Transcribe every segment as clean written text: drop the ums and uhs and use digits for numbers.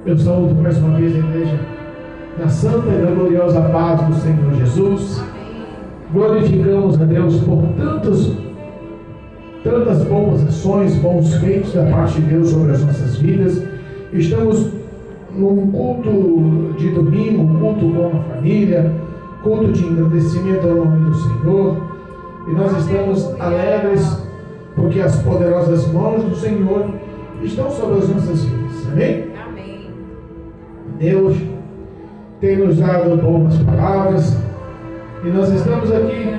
Eu saúdo mais uma vez a igreja na santa e na gloriosa paz do Senhor Jesus. Glorificamos a Deus por tantas boas ações, bons feitos da parte de Deus sobre as nossas vidas. Estamos num culto de domingo, culto com a família, culto de engrandecimento ao nome do Senhor. E nós estamos alegres porque as poderosas mãos do Senhor estão sobre as nossas vidas. Amém? Amém. Deus tem nos dado boas palavras e nós estamos aqui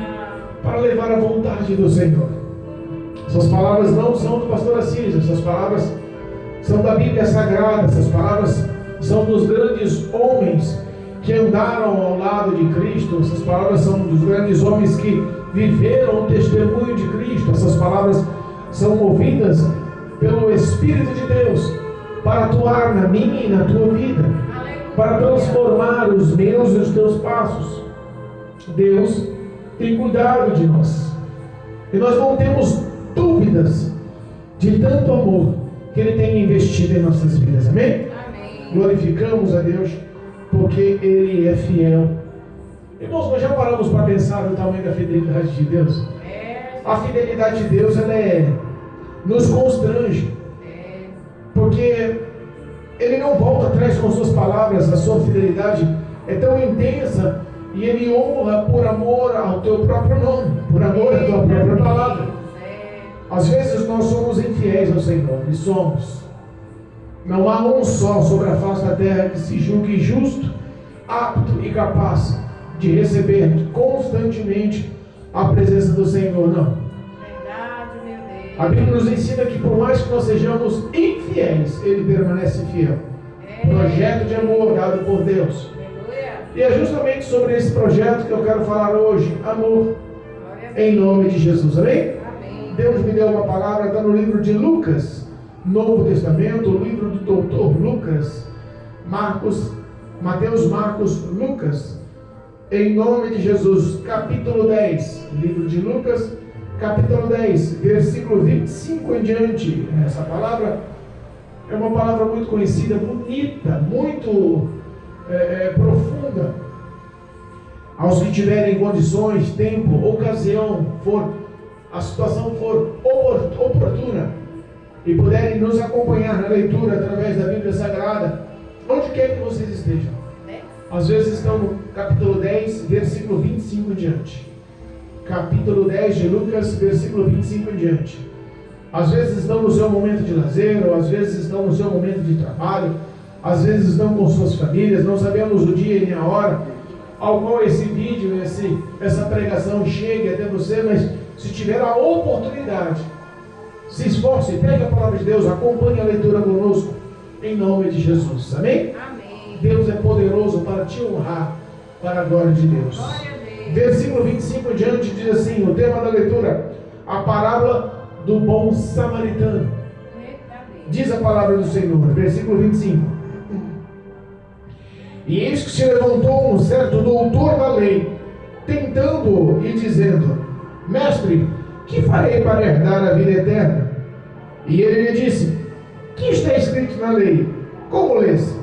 para levar a vontade do Senhor. Essas palavras não são do pastor Assis, essas palavras são da Bíblia Sagrada, essas palavras são dos grandes homens que andaram ao lado de Cristo, essas palavras são dos grandes homens que viveram o testemunho de Cristo, essas palavras são movidas pelo Espírito de Deus para atuar na minha e na tua vida, para transformar os meus e os teus passos. Deus tem cuidado de nós e nós não temos dúvidas de tanto amor que Ele tem investido em nossas vidas. Amém? Amém. Glorificamos a Deus porque Ele é fiel. Irmãos, nós já paramos para pensar no tamanho da fidelidade de Deus? A fidelidade de Deus, ela nos constrange, porque Ele não volta atrás com suas palavras. A sua fidelidade é tão intensa e Ele honra por amor ao teu próprio nome, por amor à tua própria palavra. Às vezes nós somos infiéis ao Senhor, e somos. Não há um só sobre a face da terra que se julgue justo, apto e capaz de receber constantemente a presença do Senhor, não. Verdade, meu Deus. A Bíblia nos ensina que por mais que nós sejamos infiéis, Ele permanece fiel. Projeto de amor dado por Deus. Aleluia. E é justamente sobre esse projeto que eu quero falar hoje. Amor, em nome de Jesus. Amém? Amém. Deus me deu uma palavra, está no livro de Lucas, Novo Testamento, o livro do doutor Lucas, Mateus, Marcos, Lucas, em nome de Jesus, capítulo 10, livro de Lucas, capítulo 10, versículo 25 em diante. Essa palavra é uma palavra muito conhecida, bonita, muito profunda. Aos que tiverem condições, tempo, ocasião, a situação for oportuna e puderem nos acompanhar na leitura através da Bíblia Sagrada, onde quer que vocês estejam. Às vezes estão no capítulo 10, versículo 25 em diante. Capítulo 10 de Lucas, versículo 25 em diante. Às vezes estão no seu momento de lazer, ou às vezes estão no seu momento de trabalho, às vezes estão com suas famílias, não sabemos o dia e nem a hora ao qual esse vídeo, essa pregação chegue até você, mas se tiver a oportunidade, se esforce, pegue a palavra de Deus, acompanhe a leitura conosco, em nome de Jesus. Amém? Amém. Deus é poderoso para te honrar, para a glória de Deus. Glória a Deus. Versículo 25 em diante diz assim, o tema da leitura, a parábola do bom samaritano. Diz a palavra do Senhor, versículo 25. E eis que se levantou um certo doutor da lei, tentando-o e dizendo, mestre, que farei para herdar a vida eterna? E ele lhe disse, que está escrito na lei? Como lês?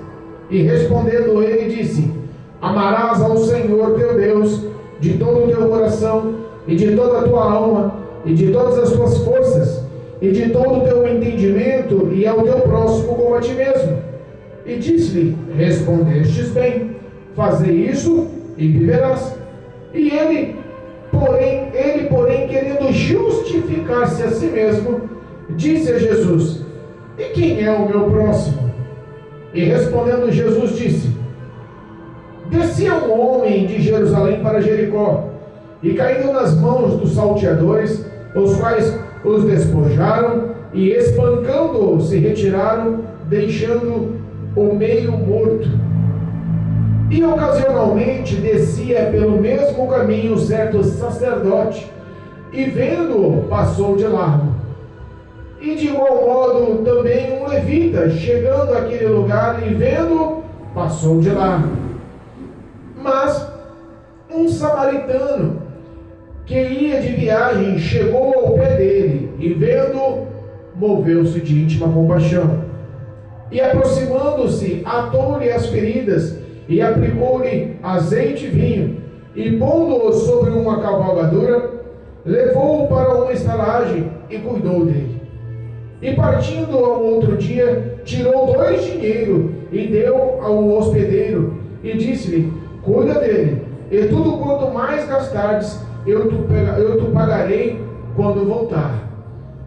E respondendo ele disse, amarás ao Senhor teu Deus de todo o teu coração, e de toda a tua alma, e de todas as tuas forças, e de todo o teu entendimento, e ao teu próximo como a ti mesmo. E disse-lhe, respondestes bem, fazei isso e viverás. E ele, porém, querendo justificar-se a si mesmo, disse a Jesus, e quem é o meu próximo? E respondendo Jesus disse, descia um homem de Jerusalém para Jericó, e caindo nas mãos dos salteadores, os quais os despojaram, e espancando-o se retiraram, deixando o meio morto. E ocasionalmente descia pelo mesmo caminho certo sacerdote, e vendo-o, passou de largo. E de igual modo também um levita, chegando àquele lugar e vendo-o, passou de largo. Mas um samaritano que ia de viagem chegou ao pé dele, e vendo-o, moveu-se de íntima compaixão. E aproximando-se, atou-lhe as feridas, e aplicou-lhe azeite e vinho, e pondo-o sobre uma cavalgadura, levou-o para uma estalagem e cuidou dele. E partindo ao outro dia, tirou 2 dinheiros e deu ao hospedeiro, e disse-lhe: cuida dele, e tudo quanto mais gastardes, eu te pagarei quando voltar.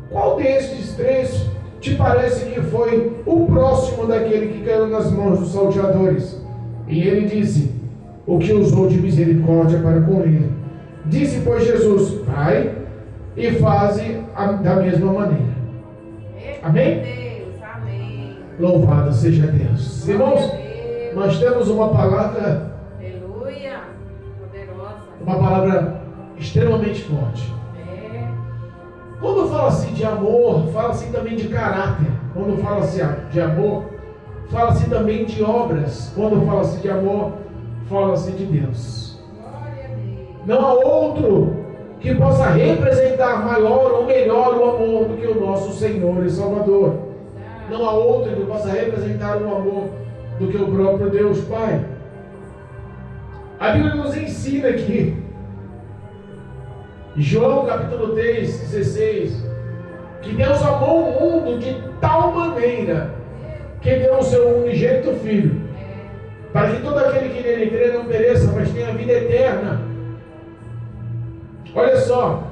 Qual destes 3 te parece que foi o próximo daquele que caiu nas mãos dos salteadores? E ele disse: o que usou de misericórdia para com ele. Disse, pois, Jesus: vai e faze da mesma maneira. Amém? Deus, amém. Louvado seja Deus. Irmãos, nós temos uma palavra, Aleluia, poderosa. uma palavra extremamente forte. Quando fala-se de amor, fala-se também de caráter. Quando fala-se de amor, fala-se também de obras. Quando fala-se de amor, fala-se de Deus. Glória a Deus. Não há outro que possa representar maior ou melhor o amor do que o nosso Senhor e Salvador. Não há outro que possa representar o amor do que o próprio Deus Pai. A Bíblia nos ensina aqui, João capítulo 3, 16, que Deus amou o mundo de tal maneira que deu o seu unigênito Filho, para que todo aquele que nele crê não pereça, mas tenha vida eterna. Olha só,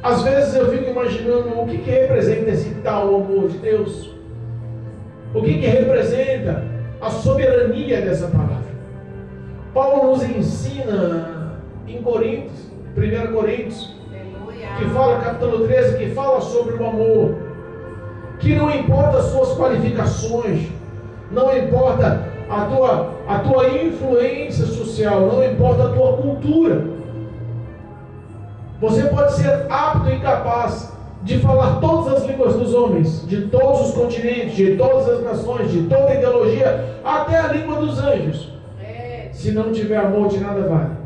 às vezes eu fico imaginando o que representa esse tal amor de Deus, o que representa a soberania dessa palavra. Paulo nos ensina em Coríntios, 1 Coríntios, que fala, capítulo 13, que fala sobre o amor, que não importa as suas qualificações, não importa a tua influência social, não importa a tua cultura. Você pode ser apto e capaz de falar todas as línguas dos homens, de todos os continentes, de todas as nações, de toda a ideologia, até a língua dos anjos. Se não tiver amor, de nada vale.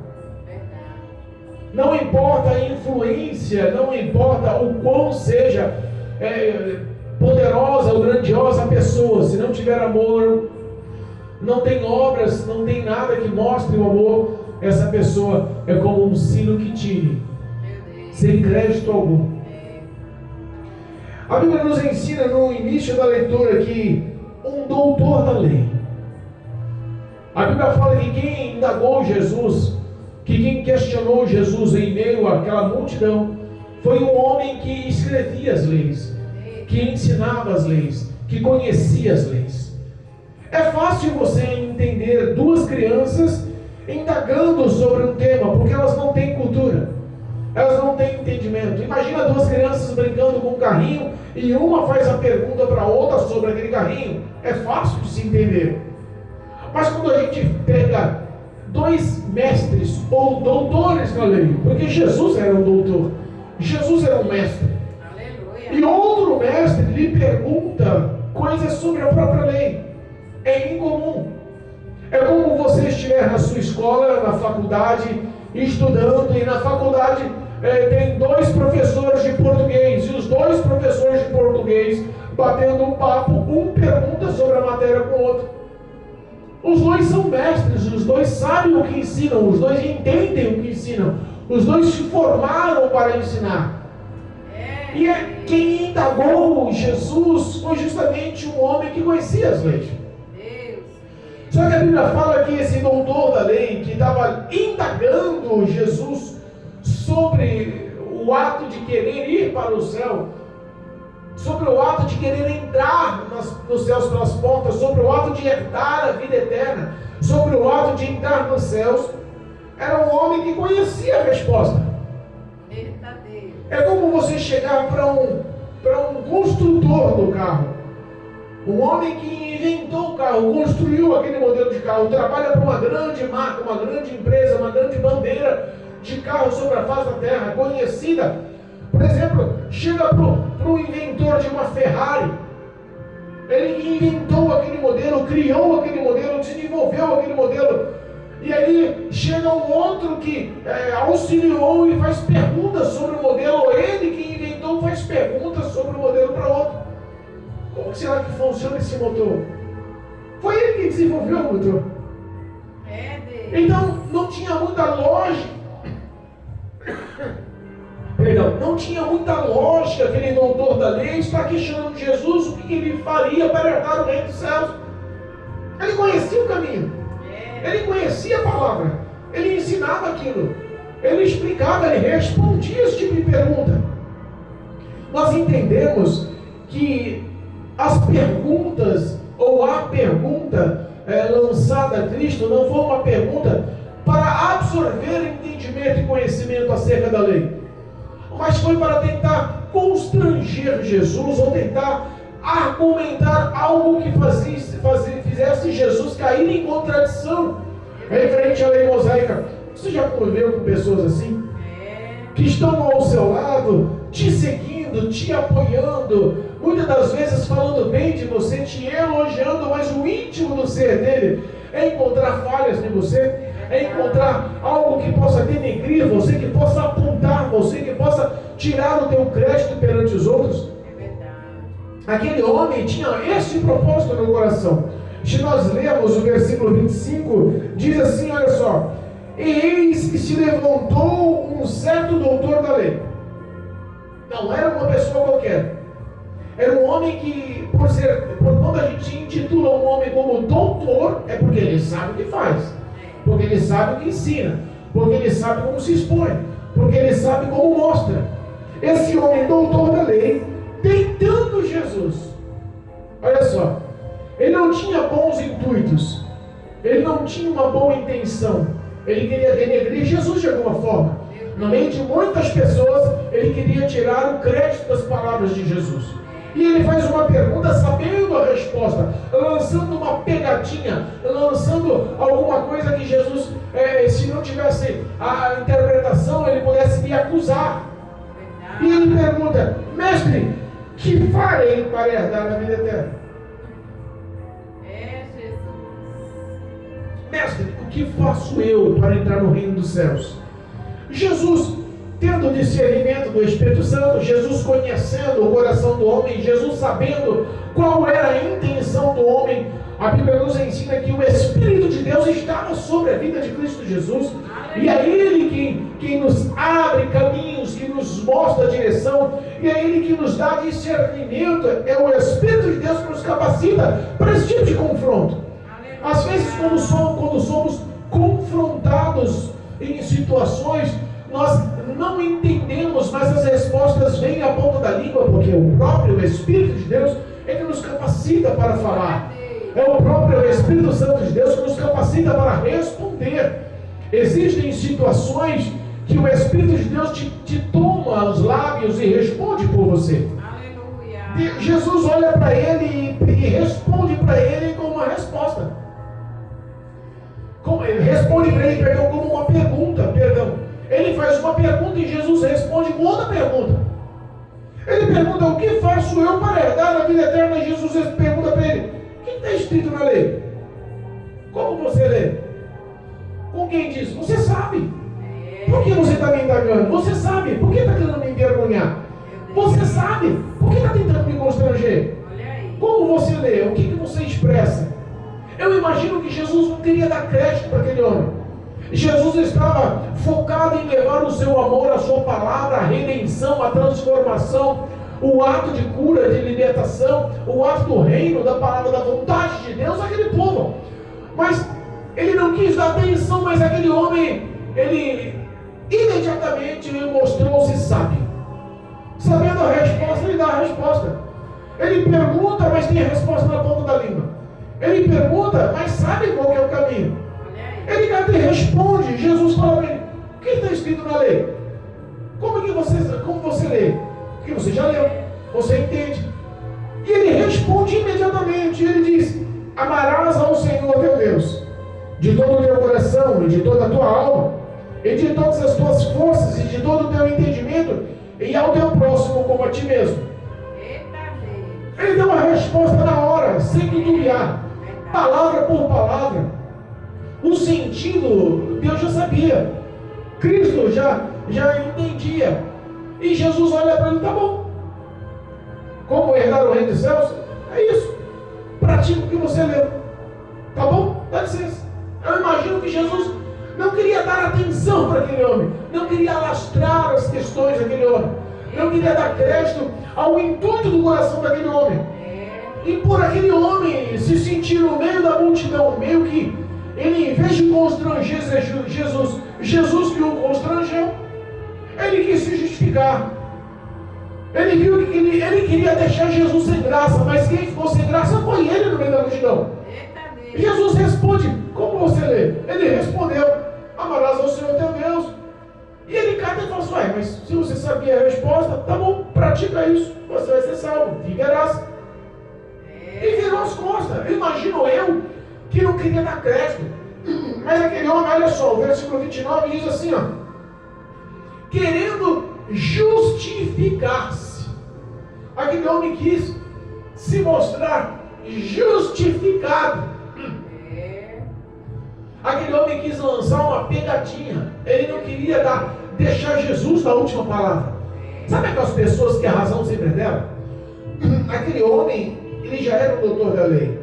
Não importa a influência, não importa o quão seja poderosa ou grandiosa a pessoa, se não tiver amor, não tem obras, não tem nada que mostre o amor, essa pessoa é como um sino que tire, sem crédito algum. A Bíblia nos ensina no início da leitura que um doutor da lei. A Bíblia fala que quem indagou Jesus, que quem questionou Jesus em meio àquela multidão, foi um homem que escrevia as leis, que ensinava as leis, que conhecia as leis. É fácil você entender 2 crianças indagando sobre um tema, porque elas não têm cultura, elas não têm entendimento. Imagina 2 crianças brincando com um carrinho e uma faz a pergunta para a outra sobre aquele carrinho. É fácil de se entender. Mas quando a gente pega 2 mestres ou doutores na lei, porque Jesus era um doutor, Jesus era um mestre, aleluia, e outro mestre lhe pergunta coisas sobre a própria lei, é incomum. É como você estiver na sua escola, na faculdade, estudando, e na faculdade tem 2 professores de português, e os 2 professores de português batendo um papo, um pergunta sobre a matéria com o outro. Os 2 são mestres, os 2 sabem o que ensinam, os 2 entendem o que ensinam, os 2 se formaram para ensinar. E quem indagou Jesus foi justamente um homem que conhecia as leis. Só que a Bíblia fala que esse doutor da lei, que estava indagando Jesus sobre o ato de querer ir para o céu, sobre o ato de querer entrar nos céus pelas portas, sobre o ato de herdar a vida eterna, sobre o ato de entrar nos céus, era um homem que conhecia a resposta. É como você chegar para um construtor do carro, um homem que inventou o carro, construiu aquele modelo de carro, trabalha para uma grande marca, uma grande empresa, uma grande bandeira de carro sobre a face da terra, conhecida. Por exemplo, chega para o inventor de uma Ferrari, ele inventou aquele modelo, criou aquele modelo, desenvolveu aquele modelo, e aí chega um outro que auxiliou e faz perguntas sobre o modelo, ou ele que inventou faz perguntas sobre o modelo para outro. Como será que funciona esse motor? Foi ele que desenvolveu o motor. Então, não tinha muita lógica. Perdão, não tinha muita lógica aquele doutor da lei estar questionando Jesus o que ele faria para herdar o reino dos céus. Ele conhecia o caminho. Ele conhecia a palavra. Ele ensinava aquilo. Ele explicava, ele respondia esse tipo de pergunta. Nós entendemos que as perguntas, ou a pergunta lançada a Cristo, não foi uma pergunta para absorver entendimento e conhecimento acerca da lei, mas foi para tentar constranger Jesus, ou tentar argumentar algo que fizesse Jesus cair em contradição referente à lei mosaica. Você já conviveu com pessoas assim? Que estão ao seu lado, te seguindo, te apoiando, muitas das vezes falando bem de você, te elogiando, mas o íntimo do ser dele é encontrar falhas em você, é encontrar algo que possa denegrir você, que possa apontar você, que possa tirar o teu crédito perante os outros. Aquele homem tinha esse propósito no coração. Se nós lemos o versículo 25, diz assim, olha só: e eis que se levantou um certo doutor da lei. Não era uma pessoa qualquer. Era um homem que, quando a gente intitula um homem como doutor, é porque ele sabe o que faz, porque ele sabe o que ensina, porque ele sabe como se expõe, porque ele sabe como mostra. Esse homem doutor da lei, tentando Jesus. Olha só, ele não tinha bons intuitos, ele não tinha uma boa intenção, ele queria denegrir Jesus de alguma forma. No meio de muitas pessoas, ele queria tirar o crédito das palavras de Jesus. E ele faz uma pergunta sabendo a resposta, lançando uma pegadinha, lançando alguma coisa que Jesus, se não tivesse a interpretação, ele pudesse me acusar. E ele pergunta: mestre, que farei para herdar a vida eterna? Mestre, o que faço eu para entrar no reino dos céus? Jesus, tendo o discernimento do Espírito Santo, Jesus conhecendo o coração do homem, Jesus sabendo qual era a intenção do homem, a Bíblia nos ensina que o Espírito de Deus estava sobre a vida de Cristo Jesus, e é Ele quem nos abre caminhos, que nos mostra a direção, e é Ele que nos dá discernimento. É o Espírito de Deus que nos capacita para esse tipo de confronto. Às vezes, quando somos confrontados em situações, nós não entendemos, mas as respostas vêm à ponta da língua, porque o próprio Espírito de Deus é que nos capacita para falar. É o próprio Espírito Santo de Deus que nos capacita para responder. Existem situações que o Espírito de Deus te toma os lábios e responde por você. Aleluia. Jesus olha para ele e responde para ele com uma resposta. Responde para ele, como uma pergunta, Ele faz uma pergunta e Jesus responde com outra pergunta. Ele pergunta: o que faço eu para herdar a vida eterna? E Jesus pergunta para ele: o que está escrito na lei? Como você lê? Com quem diz? Você sabe. Por que você está me indagando? Você sabe. Por que está querendo me envergonhar? Você sabe. Por que está tentando me constranger? Como você lê? O que você expressa? Eu imagino que Jesus não queria dar crédito para aquele homem. Jesus estava focado em levar o seu amor, a sua palavra, a redenção, a transformação, o ato de cura, de libertação, o ato do reino, da palavra, da vontade de Deus àquele povo. Mas ele não quis dar atenção, mas aquele homem, ele imediatamente mostrou-se sábio. Sabendo a resposta, ele dá a resposta. Ele pergunta, mas tem a resposta na ponta da língua. Ele pergunta, mas sabe qual que é o caminho. Ele responde. Jesus fala para ele: o que está escrito na lei? Como você lê? Porque você já leu, você entende. E ele responde imediatamente. Ele diz: amarás ao Senhor teu Deus de todo o teu coração e de toda a tua alma e de todas as tuas forças e de todo o teu entendimento, e ao teu próximo como a ti mesmo. Ele deu a resposta na hora, sem titubear, palavra por palavra. O sentido Deus já sabia, Cristo já entendia. E Jesus olha para ele: tá bom. Como herdar o reino dos céus? É isso. Pratica o que você leu. Tá bom? Dá licença. Eu imagino que Jesus não queria dar atenção para aquele homem. Não queria alastrar as questões daquele homem. Não queria dar crédito ao intuito do coração daquele homem. E por aquele homem se sentir no meio da multidão, meio que ele, em vez de constranger Jesus que o constrangeu, ele quis se justificar. Ele viu que ele queria deixar Jesus sem graça, mas quem ficou sem graça foi ele no meio da multidão. Jesus responde, como você lê? Ele respondeu, amarás ao Senhor teu Deus. E ele cata e fala assim, mas se você sabia a resposta, tá bom, pratica isso, você vai ser salvo, viverás. E virou as costas. Imagino eu que não queria dar crédito. Mas aquele homem, olha só, o versículo 29 diz assim, ó, querendo justificar-se. Aquele homem quis se mostrar justificado. Aquele homem quis lançar uma pegadinha. Ele não queria deixar Jesus da última palavra. Sabe aquelas pessoas que a razão sempre é dela? Aquele homem, ele já era um doutor da lei.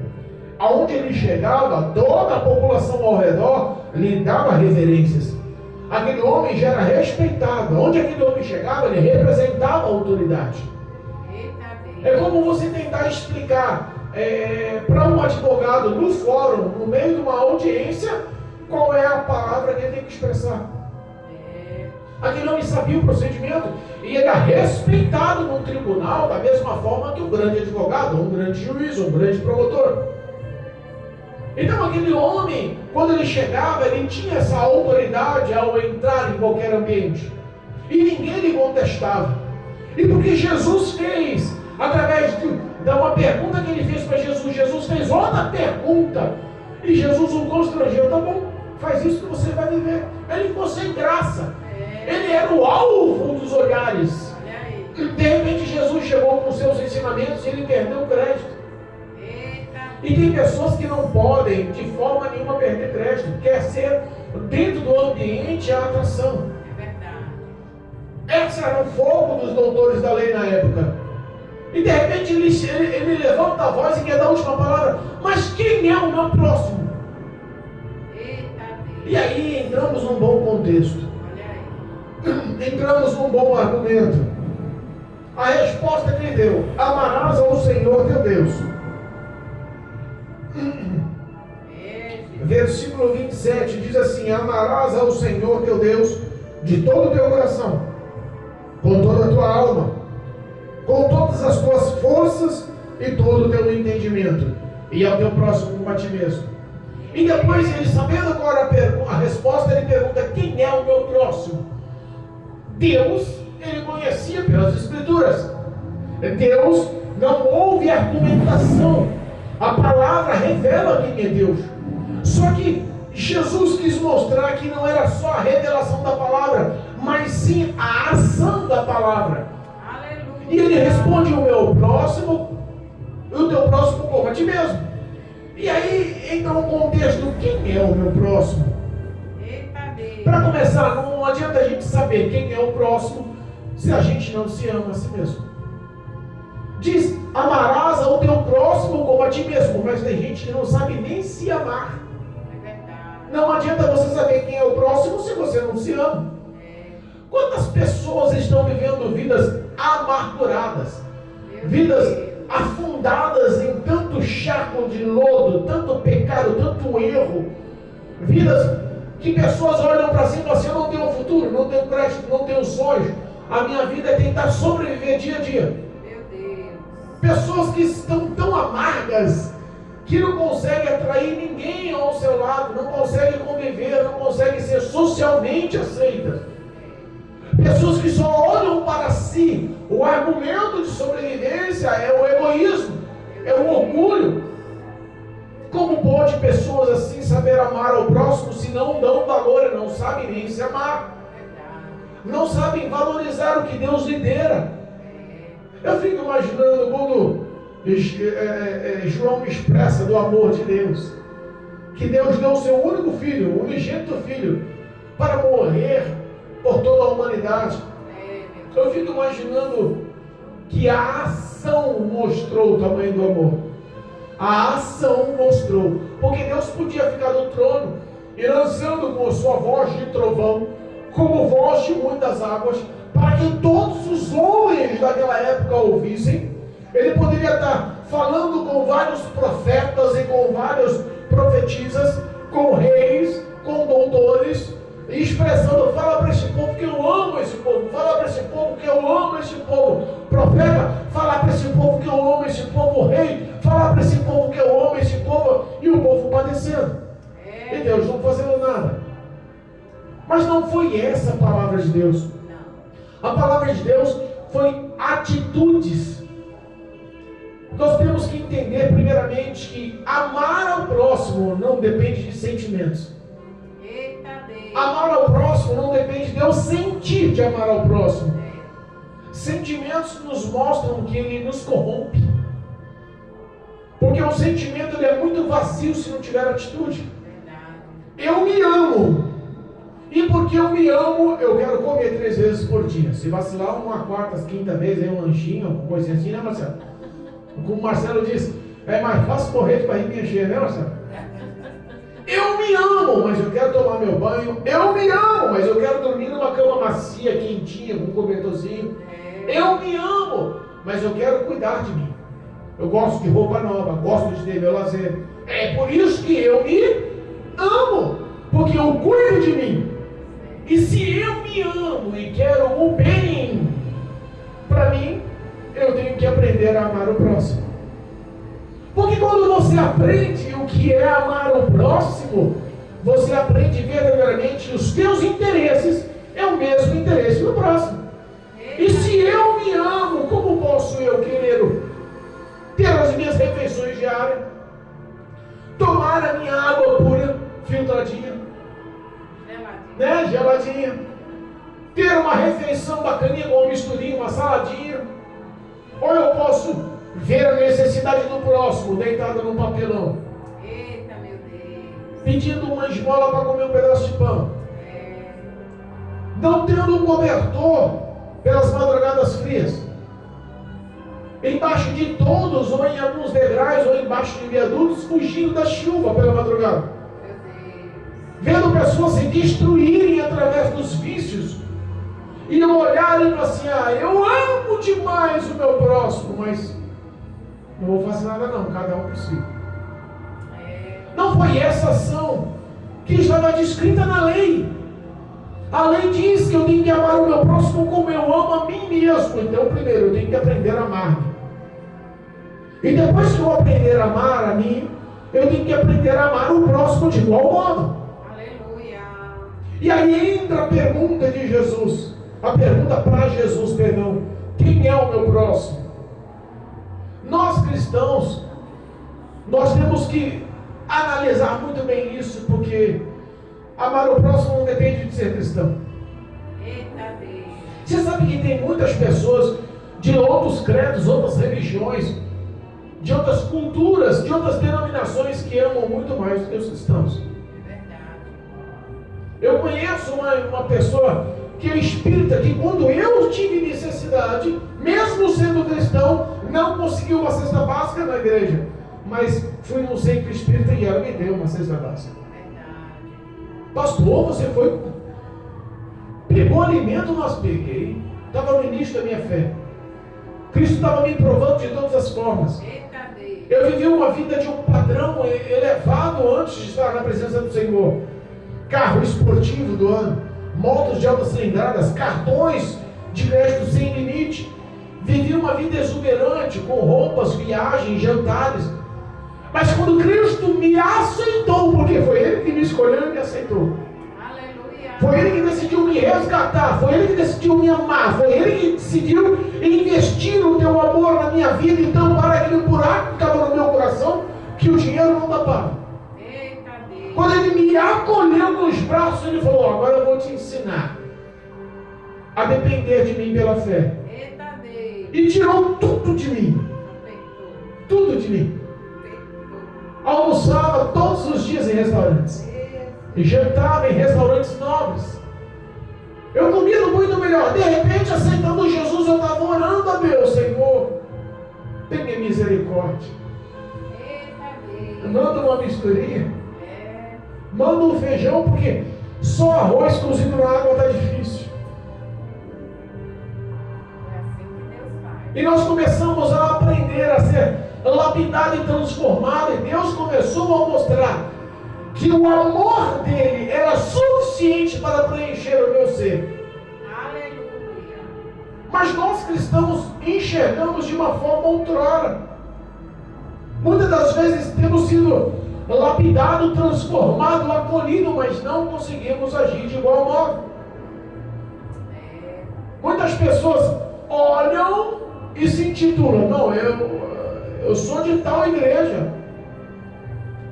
Aonde ele chegava, toda a população ao redor lhe dava reverências. Aquele homem já era respeitado. Onde aquele homem chegava, ele representava a autoridade. É como você tentar explicar para um advogado no fórum, no meio de uma audiência, qual é a palavra que ele tem que expressar. Aquele homem sabia o procedimento e ele era respeitado no tribunal da mesma forma que um grande advogado, um grande juiz, um grande promotor. Então aquele homem, quando ele chegava, ele tinha essa autoridade ao entrar em qualquer ambiente. E ninguém lhe contestava. E porque Jesus fez, através de uma pergunta que ele fez para Jesus, Jesus fez outra pergunta. E Jesus o constrangeu, tá bom, faz isso que você vai viver. Ele ficou sem graça. Ele era o alvo dos olhares. De repente Jesus chegou com seus ensinamentos e ele perdeu o crédito. E tem pessoas que não podem de forma nenhuma perder crédito. Quer ser dentro do ambiente a atração. É verdade. Esse era o foco dos doutores da lei na época. E de repente ele levanta a voz e quer dar a última palavra. Mas quem é o meu próximo? E aí entramos num bom contexto. Entramos num bom argumento. A resposta que ele deu: amarás ao Senhor teu Deus. Versículo 27 diz assim: amarás ao Senhor teu Deus de todo o teu coração, com toda a tua alma, com todas as tuas forças e todo o teu entendimento, e ao teu próximo como a ti mesmo. E depois, ele sabendo qual era a resposta, ele pergunta: quem é o meu próximo? Deus, ele conhecia pelas Escrituras. Deus, não houve argumentação. A palavra revela quem é Deus. Só que Jesus quis mostrar que não era só a revelação da palavra, mas sim a ação da palavra. Aleluia. E ele responde: o meu próximo, o teu próximo como a ti mesmo. E aí entra um contexto: quem é o meu próximo? Para começar, não adianta a gente saber quem é o próximo se a gente não se ama a si mesmo. Diz: amarás ao teu próximo como a ti mesmo, mas tem gente que não sabe nem se amar. Não adianta você saber quem é o próximo se você não se ama. Quantas pessoas estão vivendo vidas amarguradas, vidas afundadas em tanto charco de lodo, tanto pecado, tanto erro, vidas que pessoas olham para si e falam assim: eu não tenho futuro, não tenho crédito, não tenho sonhos, a minha vida é tentar sobreviver dia a dia. Meu Deus. Pessoas que estão tão amargas que não conseguem atrair ninguém ao seu lado, não conseguem conviver, não conseguem ser socialmente aceitas. Pessoas que só olham para si. O argumento de sobrevivência é o egoísmo, é o orgulho. Como pode pessoas assim saber amar ao próximo se não dão valor e não sabem nem se amar? Não sabem valorizar o que Deus lhe dera. Eu fico imaginando quando João expressa do amor de Deus, que Deus deu o seu único filho, o unigênito filho, para morrer por toda a humanidade. Eu fico imaginando que a ação mostrou o tamanho do amor. A ação mostrou. Porque Deus podia ficar no trono e lançando com a sua voz de trovão, como voz de muitas águas, para que todos os homens daquela época ouvissem. Ele poderia estar falando com vários profetas e com vários profetisas, com reis, com doutores, e expressando: fala para esse povo que eu amo esse povo, fala para esse povo que eu amo esse povo, profeta, fala para esse povo que eu amo esse povo, rei, fala para esse povo que eu amo esse povo, e o povo padecendo, e Deus não fazendo nada. Mas não foi essa a palavra de Deus. A palavra de Deus foi atitudes. Nós temos que entender primeiramente que amar ao próximo não depende de sentimentos. Amar ao próximo não depende de eu sentir de amar ao próximo. Sentimentos nos mostram que ele nos corrompe. Porque o sentimento ele é muito vazio se não tiver atitude. Eu me amo. E porque eu me amo, eu quero comer 3 vezes por dia. Se vacilar uma quarta, quinta vez, aí um lanchinho, alguma coisa assim, né, Marcelo? Como o Marcelo disse, é mais fácil correr de barriga encher, né, Marcelo? Eu me amo, mas eu quero tomar meu banho. Eu me amo, mas eu quero dormir numa cama macia, quentinha, com um cobertorzinho. Eu me amo, mas eu quero cuidar de mim. Eu gosto de roupa nova, gosto de ter meu lazer. É por isso que eu me amo, porque eu cuido de mim. E se eu me amo e quero o bem para mim, eu tenho que aprender a amar o próximo. Porque quando você aprende o que é amar o próximo, você aprende verdadeiramente os teus interesses é o mesmo interesse do próximo. E se eu me amo, como posso eu querer ter as minhas refeições diárias, tomar a minha água pura, filtradinha, geladinha, ter uma refeição bacaninha com uma misturinha, uma saladinha, ou eu posso ver a necessidade do próximo deitado num papelão, pedindo uma esmola para comer um pedaço de pão, não tendo um cobertor pelas madrugadas frias, embaixo de todos, ou em alguns degraus, ou embaixo de viadutos, fugindo da chuva pela madrugada, vendo pessoas se destruírem através dos vícios, e eu olhar e falar assim: eu amo demais o meu próximo, mas não vou fazer nada não, cada um por si. Não foi essa ação que estava descrita na lei. A lei diz que eu tenho que amar o meu próximo como eu amo a mim mesmo. Então primeiro eu tenho que aprender a amar-me. E depois que eu aprender a amar a mim, eu tenho que aprender a amar o próximo de igual modo. Aleluia. E aí entra a pergunta de Jesus. A pergunta para Jesus, perdão: quem é o meu próximo? Nós cristãos, nós temos que analisar muito bem isso, porque amar o próximo não depende de ser cristão. Você sabe que tem muitas pessoas de outros credos, outras religiões, de outras culturas, de outras denominações que amam muito mais do que os cristãos. Eu conheço uma pessoa que é espírita, que quando eu tive necessidade, mesmo sendo cristão, não conseguiu uma cesta básica na igreja, mas fui num centro espírita e ela me deu uma cesta básica. Pastor, você foi, pegou alimento? Mas peguei. Estava no início da minha fé. Cristo estava me provando de todas as formas. Eu vivi uma vida de um padrão elevado antes de estar na presença do Senhor. Carro esportivo do ano, motos de altas cilindradas, cartões de crédito sem limite. Vivi uma vida exuberante, com roupas, viagens, jantares. Mas quando Cristo me aceitou, porque foi Ele que me escolheu e me aceitou. Aleluia. Foi Ele que decidiu me resgatar, foi Ele que decidiu me amar, foi Ele que decidiu investir o teu amor na minha vida. Então, para aquele buraco que estava no meu coração, que o dinheiro não tapava. Quando Ele me acolheu nos braços, Ele falou: agora eu vou te ensinar a depender de mim pela fé. E tirou tudo de mim. Tudo de mim. Almoçava todos os dias em restaurantes. E jantava em restaurantes nobres. Eu comia muito melhor. De repente, aceitando Jesus, eu estava orando a Deus: Senhor, tenha misericórdia. manda uma misturinha, manda um feijão, porque só arroz cozido na água está difícil. É assim que Deus faz. E nós começamos a aprender a ser lapidado e transformado, e Deus começou a mostrar que o amor dele era suficiente para preencher o meu ser. Aleluia. Mas nós cristãos enxergamos de uma forma outrora. Muitas das vezes temos sido lapidado, transformado, acolhido, mas não conseguimos agir de igual modo. Muitas pessoas olham e se intitulam: não, eu sou de tal igreja,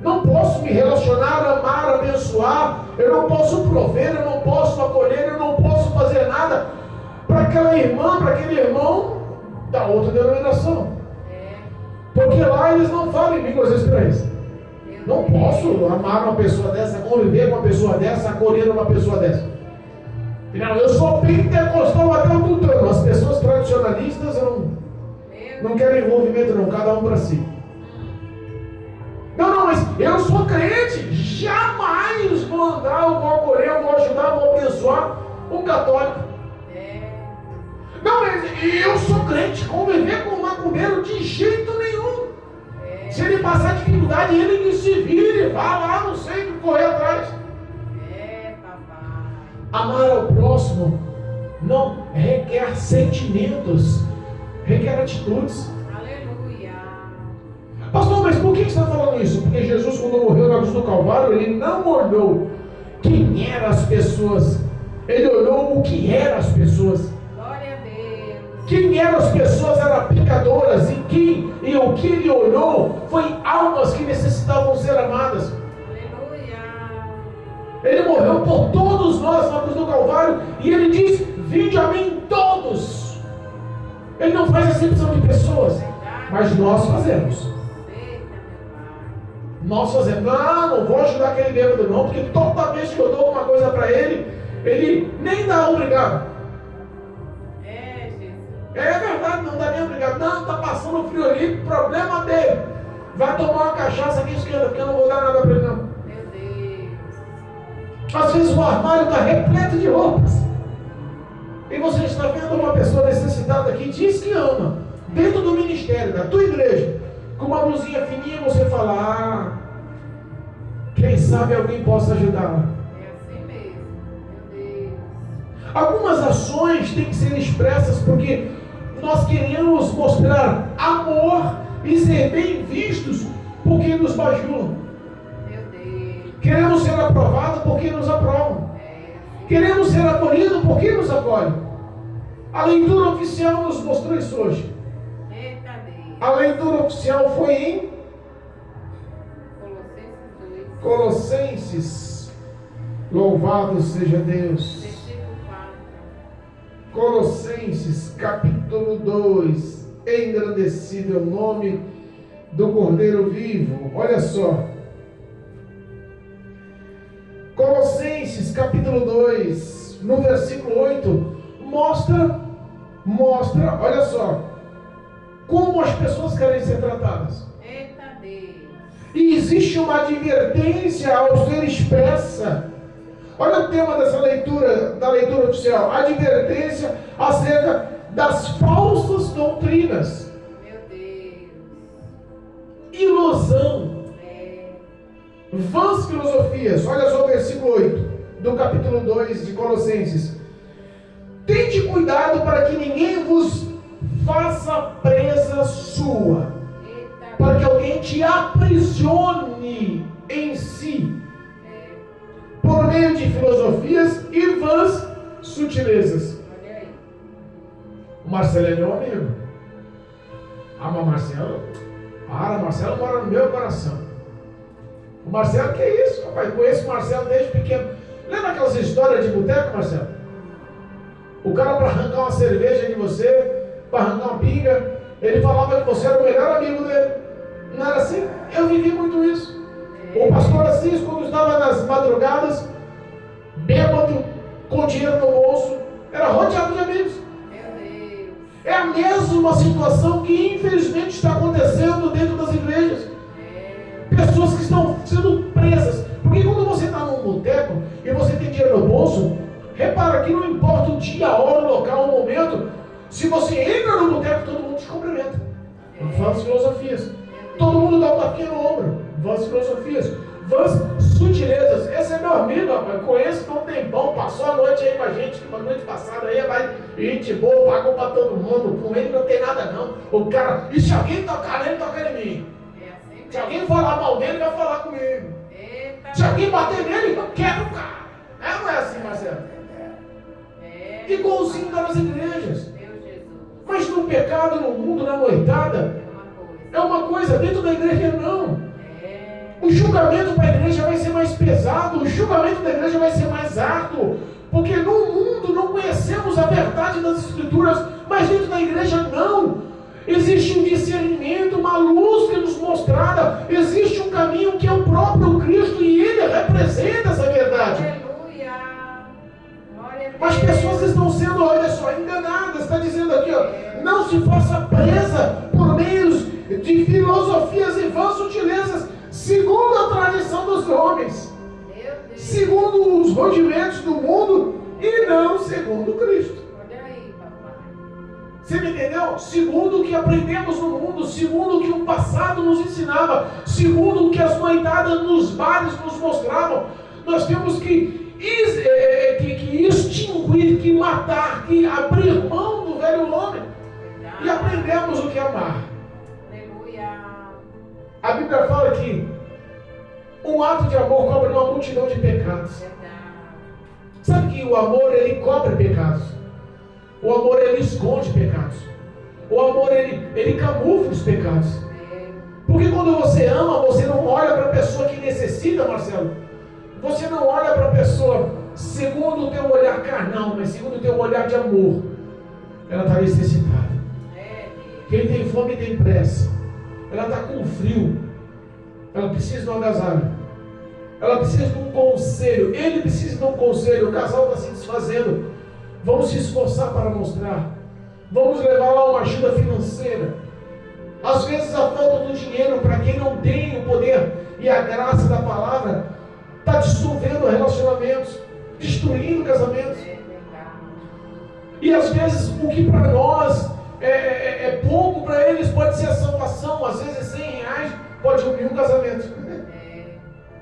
não posso me relacionar, amar, abençoar, eu não posso prover, eu não posso acolher, eu não posso fazer nada para aquela irmã, para aquele irmão da outra denominação, porque lá eles não falam em línguas estranhas. Não posso amar uma pessoa dessa, conviver com uma pessoa dessa, acolher uma pessoa dessa. Não, eu sou pentecostal até o tutano. As pessoas tradicionalistas não querem envolvimento não, cada um para si. Não, mas eu sou crente, jamais vou andar, eu vou acolher, eu vou ajudar, eu vou abençoar um católico. Não, eu sou crente, conviver com um macumbeiro de jeito nenhum. Se ele passar dificuldade, ele que se vire, vá lá, não sei, correr atrás. Amar ao próximo não requer sentimentos, requer atitudes. Aleluia. Pastor, mas por que você está falando isso? Porque Jesus, quando morreu na cruz do Calvário, ele não olhou quem eram as pessoas, ele olhou o que eram as pessoas. Glória a Deus. Quem eram as pessoas eram pecadoras, e o que ele olhou foi almas que necessitavam ser amadas. Ele morreu por todos nós na cruz do Calvário, e ele diz: vinde a mim todos. Ele não faz acepção de pessoas, mas nós fazemos. Nós fazemos. Não vou ajudar aquele bêbado não, porque toda vez que eu dou uma coisa para ele, ele nem dá obrigado. É verdade, não dá nem obrigado. Não, está passando frio ali, problema dele. Vai tomar uma cachaça aqui esquerda, porque eu não vou dar nada para ele não. Às vezes o armário está repleto de roupas, e você está vendo uma pessoa necessitada que diz que ama, dentro do ministério, da tua igreja, com uma blusinha fininha, você fala: quem sabe alguém possa ajudá-la. É assim mesmo, meu Deus. Algumas ações têm que ser expressas porque nós queremos mostrar amor e ser bem vistos porque nos bajulam. Queremos ser aprovados porque nos aprovam. Queremos ser acolhidos porque nos acolhem. A leitura oficial nos mostrou isso hoje. A leitura oficial foi em Colossenses. Louvado seja Deus. Colossenses capítulo 2. Engrandecido é o nome do Cordeiro vivo. Olha só. Colossenses capítulo 2, no versículo 8, mostra, olha só, como as pessoas querem ser tratadas. Eita Deus. E existe uma advertência ao ser expressa. Olha o tema dessa leitura, da leitura oficial: advertência acerca das falsas doutrinas. Meu Deus. Ilusão. Vãs filosofias. Olha só o versículo 8 do capítulo 2 de Colossenses: tende cuidado para que ninguém vos faça presa sua, para que alguém te aprisione em si, por meio de filosofias e vãs sutilezas. O Marcelo é meu amigo. Ama Marcelo? Marcelo mora no meu coração. O Marcelo, que é isso, rapaz? Conheço o Marcelo desde pequeno. Lembra aquelas histórias de boteco, Marcelo? O cara, para arrancar uma cerveja de você, para arrancar uma pinga, ele falava que você era o melhor amigo dele. Não era assim? Eu vivi muito isso. O pastor Assis, quando estava nas madrugadas, bêbado, com dinheiro no bolso, era rodeado de amigos. É a mesma situação que infelizmente está acontecendo dentro das igrejas. Pessoas no bolso. Repara que não importa o dia, a hora, o local, o momento. Se você entra no boteco, todo mundo te cumprimenta. Vãs filosofias. Todo mundo dá um tapinha no ombro. Vãs filosofias. Vãs sutilezas. Esse é meu amigo, rapaz. Conheço há um tempão. Passou a noite aí com a gente. Uma noite passada aí, vai. Gente boa, pagou pra todo mundo. Com ele não tem nada não. O cara. E se alguém tocar nele, toca em mim. Se alguém falar mal dele, vai falar comigo. Se alguém bater nele, eu quero o cara. Não é assim, Marcelo? Igualzinho nas igrejas. Mas no pecado, no mundo, na noitada, é uma coisa. Dentro da igreja, não. O julgamento para a igreja vai ser mais pesado. O julgamento da igreja vai ser mais árduo. Porque no mundo não conhecemos a verdade das Escrituras. Mas dentro da igreja, não. Existe um discernimento, uma luz que nos mostrada. Existe um caminho que é o próprio Cristo e Ele representa essa verdade. Aleluia. Glória a Deus. Mas pessoas estão sendo, olha só, enganadas. Está dizendo aqui, ó, não se faça presa por meios de filosofias e vãs sutilezas, segundo a tradição dos homens, segundo os rudimentos do mundo e não segundo Cristo. Olha aí, papai. Você me entendeu? Segundo o que aprendemos no mundo, segundo o que o passado nos ensinava, segundo o que as noitadas nos bares nos mostravam, nós temos que extinguir, que matar, que abrir mão do velho homem e aprendemos o que é amar. Aleluia. A Bíblia fala que um ato de amor cobre uma multidão de pecados. Sabe que o amor, ele cobre pecados. O amor, ele esconde pecados. O amor, ele camufla os pecados. Porque quando você ama, você não olha para a pessoa que necessita, Marcelo. Você não olha para a pessoa segundo o teu olhar carnal, mas segundo o teu olhar de amor. Ela está necessitada. Quem tem fome tem pressa. Ela está com frio. Ela precisa de um agasalho. Ela precisa de um conselho. Ele precisa de um conselho. O casal está se desfazendo. Vamos se esforçar para mostrar. Vamos levar lá uma ajuda financeira. Às vezes a falta do dinheiro para quem não tem o poder e a graça da palavra está dissolvendo relacionamentos, destruindo casamentos. E às vezes o que para nós é pouco, para eles pode ser a salvação. Às vezes R$100 pode unir um casamento.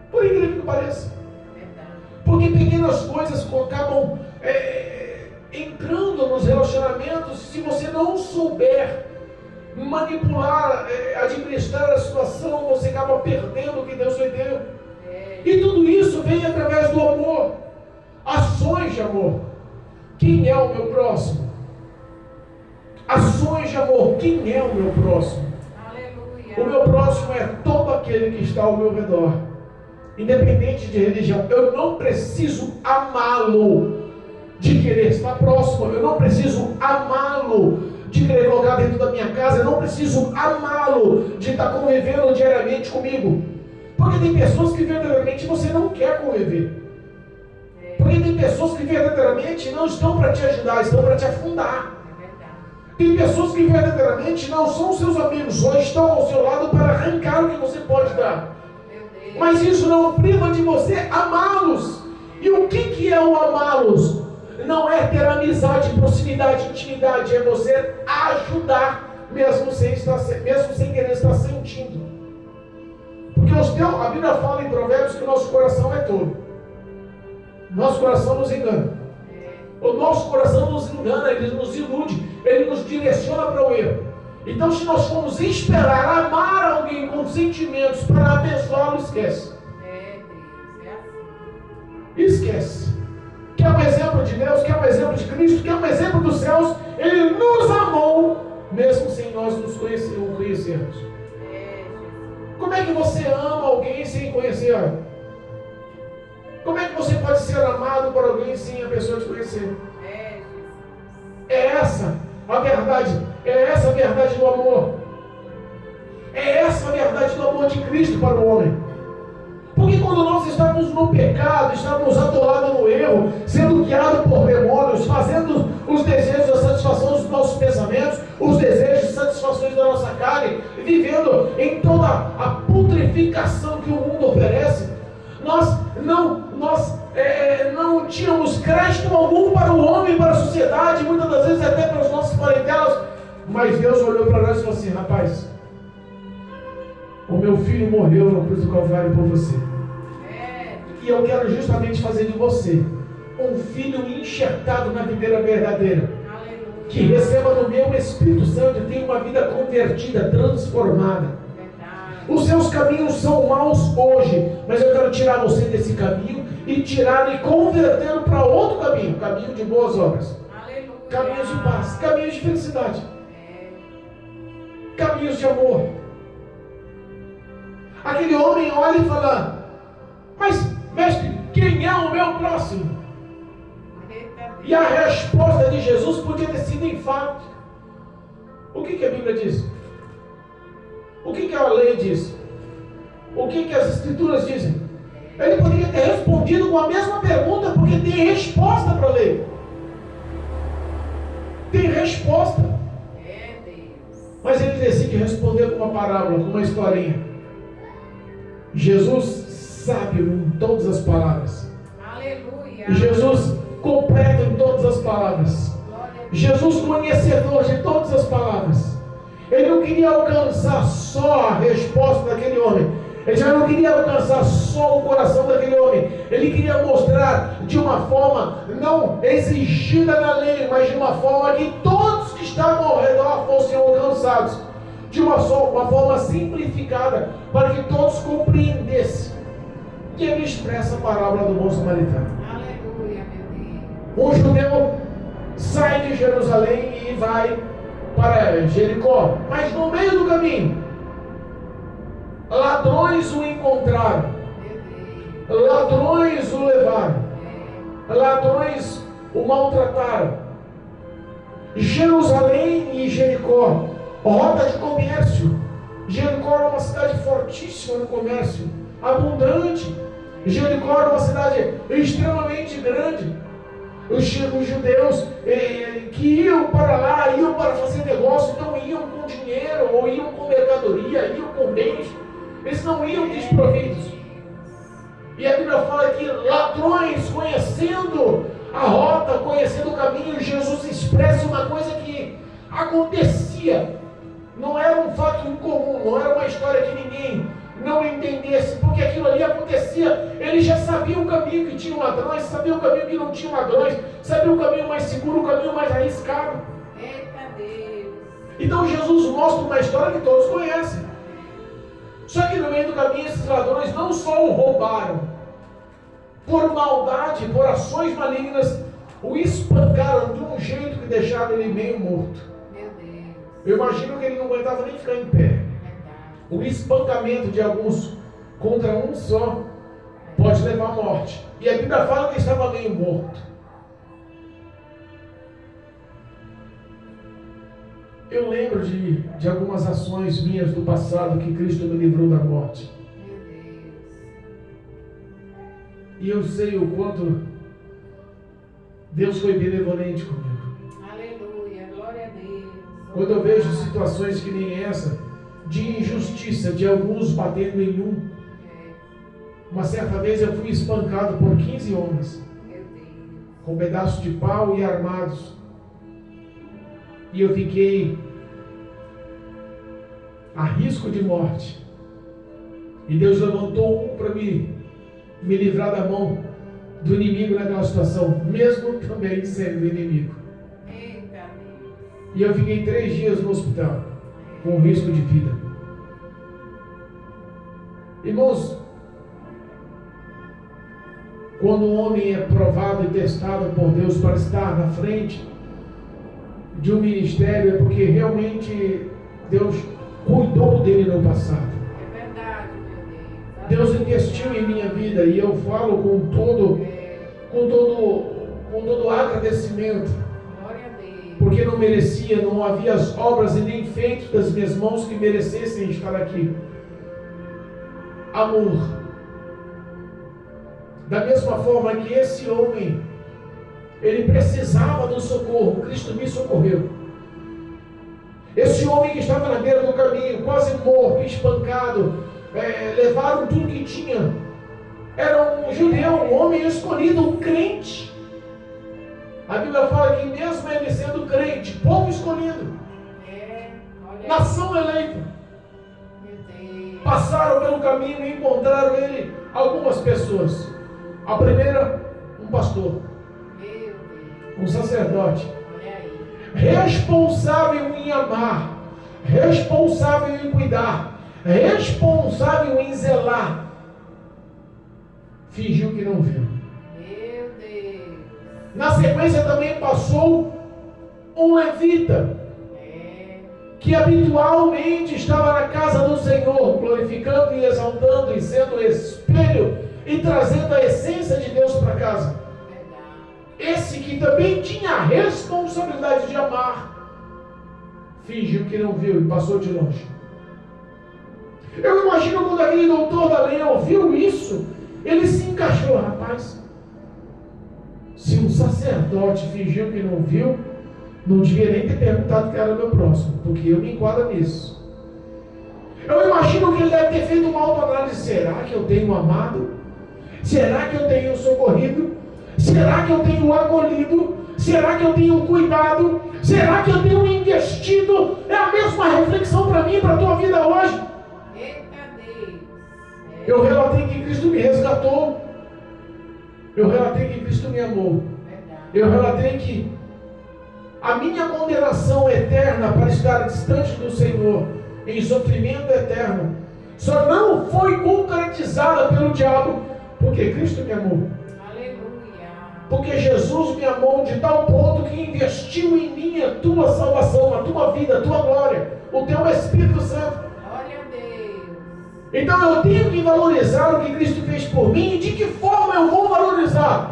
Por incrível que pareça. Porque pequenas coisas acabam entrando nos relacionamentos. Se você não souber manipular, administrar a situação, você acaba perdendo o que Deus lhe deu. E tudo isso vem através do amor. Ações de amor. Quem é o meu próximo? Ações de amor. Quem é o meu próximo? Aleluia. O meu próximo é todo aquele que está ao meu redor. Independente de religião. Eu não preciso amá-lo de querer estar próximo. Eu não preciso amá-lo de querer colocar dentro da minha casa. Eu não preciso amá-lo de estar convivendo diariamente comigo. Porque tem pessoas que verdadeiramente você não quer conviver. Porque tem pessoas que verdadeiramente não estão para te ajudar, estão para te afundar. Tem pessoas que verdadeiramente não são seus amigos, só estão ao seu lado para arrancar o que você pode dar. Mas isso não priva de você amá-los. E o que é o amá-los? Não é ter amizade, proximidade, intimidade, é você ajudar, mesmo sem querer estar sentindo. Porque a Bíblia fala em Provérbios que o nosso coração é tolo. Nosso coração nos engana. O nosso coração nos engana, ele nos ilude, ele nos direciona para o erro. Então, se nós formos esperar amar alguém com sentimentos para abençoá-lo, esquece. Esquece. Quer um exemplo de Deus, quer um exemplo de Cristo, quer um exemplo dos céus? Ele nos amou, mesmo sem nós nos conhecermos. Como é que você ama alguém sem conhecer? Como é que você pode ser amado por alguém sem a pessoa te conhecer? É essa a verdade. É essa a verdade do amor. É essa a verdade do amor de Cristo para o homem. Porque quando nós estávamos no pecado, estávamos atolados no erro, sendo guiados por demônios, fazendo os desejos da satisfação dos nossos pensamentos, os desejos e satisfações da nossa carne, vivendo em toda a putreficação que o mundo oferece, nós não nós não tínhamos crédito algum para o homem, para a sociedade, muitas das vezes até para os nossos parentelos, mas Deus olhou para nós e falou assim: rapaz, o meu filho morreu na cruz do Calvário por você, e eu quero justamente fazer de você um filho enxertado na videira verdadeira, que receba do meu Espírito Santo e tenha uma vida convertida, transformada. Os seus caminhos são maus hoje, mas eu quero tirar você desse caminho e tirar e convertê-lo para outro caminho, caminho de boas obras, caminhos de paz, caminhos de felicidade, caminhos de amor. Aquele homem olha e fala: mas mestre, quem é o meu próximo? E a resposta de Jesus podia ter sido enfática. O que a Bíblia diz? O que a lei diz? O que as Escrituras dizem? Ele poderia ter respondido com a mesma pergunta, porque tem resposta para a lei. Tem resposta. Mas ele decide responder com uma parábola, com uma historinha. Jesus sábio em todas as palavras. Aleluia. Jesus completo em todas as palavras. Jesus conhecedor de todas as palavras. Ele não queria alcançar só a resposta daquele homem. Ele já não queria alcançar só o coração daquele homem. Ele queria mostrar de uma forma não exigida na lei, mas de uma forma que todos que estavam ao redor fossem alcançados. De uma forma simplificada, para que todos compreendessem. E ele expressa a parábola do bom samaritano. Aleluia, meu Deus. Um judeu sai de Jerusalém e vai para Jericó, mas no meio do caminho ladrões o encontraram, ladrões o levaram, ladrões o maltrataram. Jerusalém e Jericó, rota de comércio. Jericó era uma cidade fortíssima no comércio, abundante. Jericó era uma cidade extremamente grande. Os judeus que iam para lá, iam para fazer negócio, então iam com dinheiro, ou iam com mercadoria, iam com bens. Eles não iam desprovidos. E a Bíblia fala que ladrões, conhecendo a rota, conhecendo o caminho, Jesus expressa uma coisa que acontecia. Não era um fato incomum, não era uma história que ninguém não entendesse, porque aquilo ali acontecia. Ele já sabia o caminho que tinha ladrões, sabia o caminho que não tinha ladrões, sabia o caminho mais seguro, o caminho mais arriscado. Eita Deus! Então Jesus mostra uma história que todos conhecem. Só que no meio do caminho esses ladrões não só o roubaram, por maldade, por ações malignas, o espancaram de um jeito que deixaram ele meio morto. Meu Deus! Eu imagino que ele não aguentava nem ficar em pé. O espancamento de alguns contra um só pode levar à morte. E a Bíblia fala que ele estava meio morto. Eu lembro de algumas ações minhas do passado que Cristo me livrou da morte. Meu Deus. E eu sei o quanto Deus foi benevolente comigo. Aleluia, glória a Deus. Quando eu vejo situações que nem essa, de injustiça, de alguns batendo em um. Uma certa vez eu fui espancado por 15 homens, com pedaços de pau e armados. E eu fiquei a risco de morte. E Deus levantou um para me livrar da mão do inimigo naquela situação, mesmo também sendo inimigo. E eu fiquei 3 dias no hospital, com risco de vida. Irmãos, quando um homem é provado e testado por Deus para estar na frente de um ministério, é porque realmente Deus cuidou dele no passado. É verdade, meu Deus. Deus investiu em minha vida, e eu falo com todo agradecimento, porque não merecia, não havia as obras e nem feitos das minhas mãos que merecessem estar aqui. Amor. Da mesma forma que esse homem, ele precisava do socorro, Cristo me socorreu. Esse homem que estava na beira do caminho, quase morto, espancado, levaram tudo que tinha, era um judeu, um homem escolhido, um crente. A Bíblia fala que mesmo ele sendo crente, povo escolhido, nação eleita, passaram pelo caminho e encontraram ele algumas pessoas. A primeira, um pastor, um sacerdote, responsável em amar, responsável em cuidar, responsável em zelar, fingiu que não viu. Meu Deus. Na sequência também passou um levita, que habitualmente estava na casa do Senhor, glorificando e exaltando e sendo espelho e trazendo a essência de Deus para casa. Esse que também tinha a responsabilidade de amar, fingiu que não viu e passou de longe. Eu imagino quando aquele doutor da lei ouviu isso, ele se encaixou. Rapaz, se um sacerdote fingiu que não viu, não devia nem ter perguntado quem era o meu próximo, porque eu me enquadro nisso. Eu imagino que ele deve ter feito uma autoanálise. Será que eu tenho amado? Será que eu tenho socorrido? Será que eu tenho acolhido? Será que eu tenho cuidado? Será que eu tenho investido? É a mesma reflexão para mim e para a tua vida hoje. Eu relatei que Cristo me resgatou. Eu relatei que Cristo me amou. Eu relatei que a minha condenação eterna para estar distante do Senhor, em sofrimento eterno, só não foi concretizada pelo diabo, porque Cristo me amou. Porque Jesus me amou de tal ponto que investiu em mim a tua salvação, a tua vida, a tua glória, o teu Espírito Santo. Glória a Deus. Então eu tenho que valorizar o que Cristo fez por mim. E de que forma eu vou valorizar?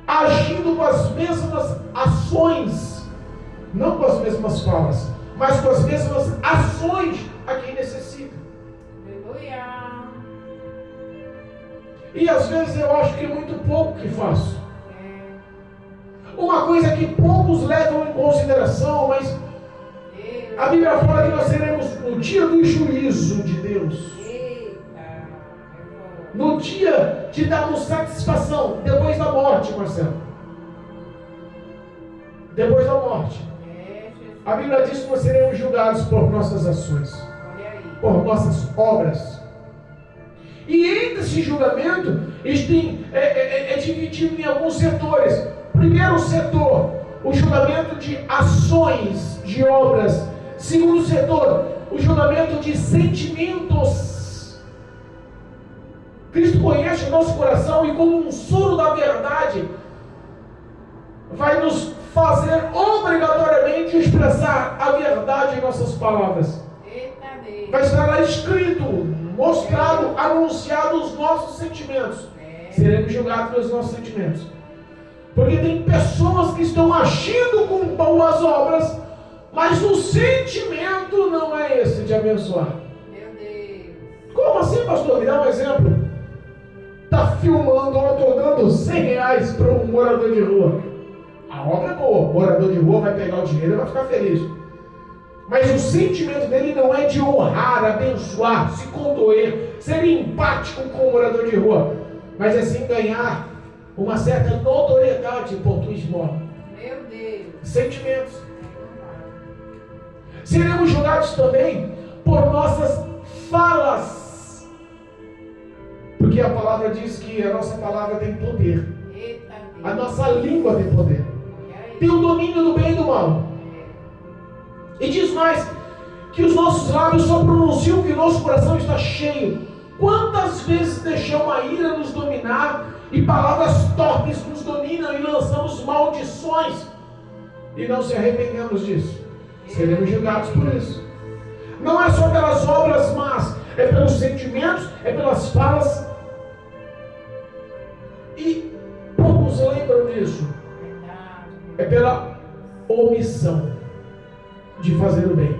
Agindo com as mesmas ações, não com as mesmas falas, mas com as mesmas ações a quem necessita. Aleluia. E às vezes eu acho que é muito pouco que faço. Uma coisa que poucos levam em consideração, mas a Bíblia fala que nós seremos no dia do juízo de Deus. No dia de darmos satisfação, depois da morte, Marcelo. Depois da morte. A Bíblia diz que nós seremos julgados por nossas ações, por nossas obras. E entre esse julgamento, é dividido em alguns setores. Primeiro setor, o julgamento de ações, de obras. Segundo setor, o julgamento de sentimentos. Cristo conhece o nosso coração e, como um soro da verdade, vai nos fazer obrigatoriamente expressar a verdade em nossas palavras. Vai estar lá escrito, mostrado, anunciado os nossos sentimentos. Seremos julgados pelos nossos sentimentos. Porque tem pessoas que estão agindo com boas obras, mas o sentimento não é esse de abençoar. Meu Deus. Como assim, pastor? Me dá um exemplo. Está filmando, eu estou dando R$100 para um morador de rua. A obra é boa, o morador de rua vai pegar o dinheiro e vai ficar feliz. Mas o sentimento dele não é de honrar, abençoar, se condoer, ser empático com o morador de rua, mas é sim ganhar uma certa notoriedade por tua esmola. Meu Deus. Sentimentos. Seremos julgados também por nossas falas. Porque a palavra diz que a nossa palavra tem poder. A nossa língua tem poder. Tem o domínio do bem e do mal. E diz mais, que os nossos lábios só pronunciam o que o nosso coração está cheio. Quantas vezes deixamos a ira nos dominar e palavras torpes nos dominam e lançamos maldições e não se arrependemos disso? Seremos julgados por isso. Não é só pelas obras más, é pelos sentimentos, é pelas falas. E poucos lembram disso. É pela omissão de fazer o bem.